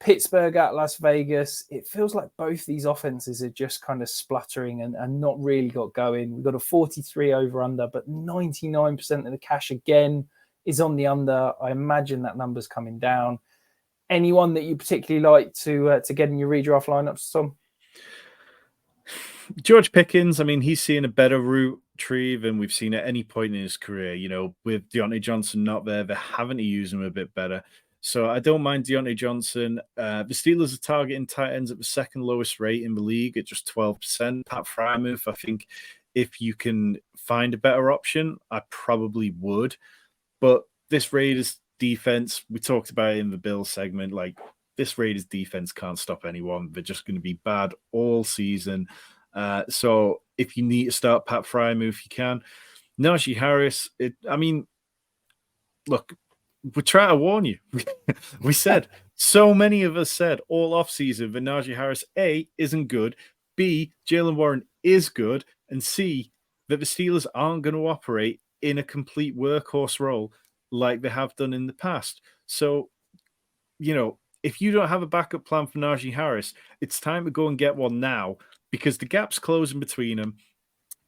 Pittsburgh at Las Vegas, it feels like both these offenses are just kind of spluttering and not really got going. We've got a 43 over under, but 99% of the cash again is on the under. I imagine that number's coming down. Anyone that you particularly like to get in your redraft lineups, Tom? George Pickens, I mean, he's seeing a better route tree than we've seen at any point in his career. You know, with Deontay Johnson not there, they're having to use him a bit better. So I don't mind Deontay Johnson. The Steelers are targeting tight ends at the second lowest rate in the league at just 12%. Pat Freiermuth, I think if you can find a better option, I probably would. But this Raiders defense, we talked about it in the Bills segment, like this Raiders defense can't stop anyone. They're just going to be bad all season. So if you need to start Pat Freiermuth, you can. Najee Harris, look, we're trying to warn you. We said, so many of us said all offseason that Najee Harris, A, isn't good, B, Jaylen Warren is good, and C, that the Steelers aren't going to operate in a complete workhorse role like they have done in the past. So, you know, if you don't have a backup plan for Najee Harris, it's time to go and get one now because the gap's closing between them.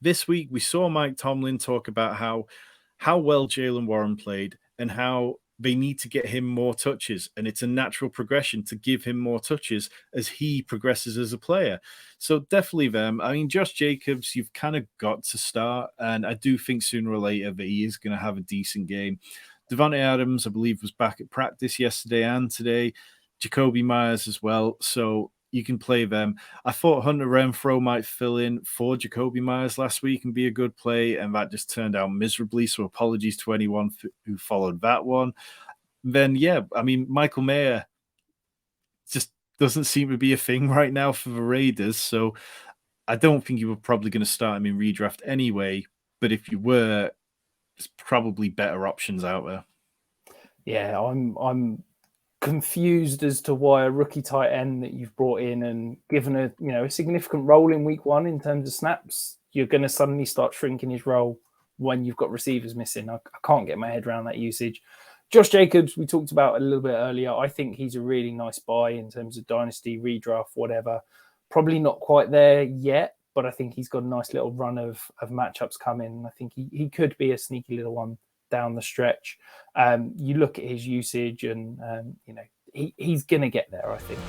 This week, we saw Mike Tomlin talk about how well Jaylen Warren played and how they need to get him more touches. And it's a natural progression to give him more touches as he progresses as a player. So definitely them. I mean, Josh Jacobs, you've kind of got to start. And I do think sooner or later that he is going to have a decent game. Devontae Adams, I believe, was back at practice yesterday and today. Jacoby Myers as well. So you can play them. I thought Hunter Renfrow might fill in for Jacoby Myers last week and be a good play, and that just turned out miserably. So apologies to anyone who followed that one. Then, yeah, I mean, Michael Mayer just doesn't seem to be a thing right now for the Raiders. So I don't think you were probably going to start him in redraft anyway. But if you were, there's probably better options out there. Yeah, I'm confused as to why a rookie tight end that you've brought in and given a significant role in week one in terms of snaps, you're going to suddenly start shrinking his role when you've got receivers missing. I can't get my head around that usage. Josh Jacobs, we talked about a little bit earlier. I think he's a really nice buy in terms of dynasty, redraft, whatever. Probably not quite there yet, but I think he's got a nice little run of matchups coming. I think he could be a sneaky little one down the stretch. You look at his usage and, he's going to get there, I think.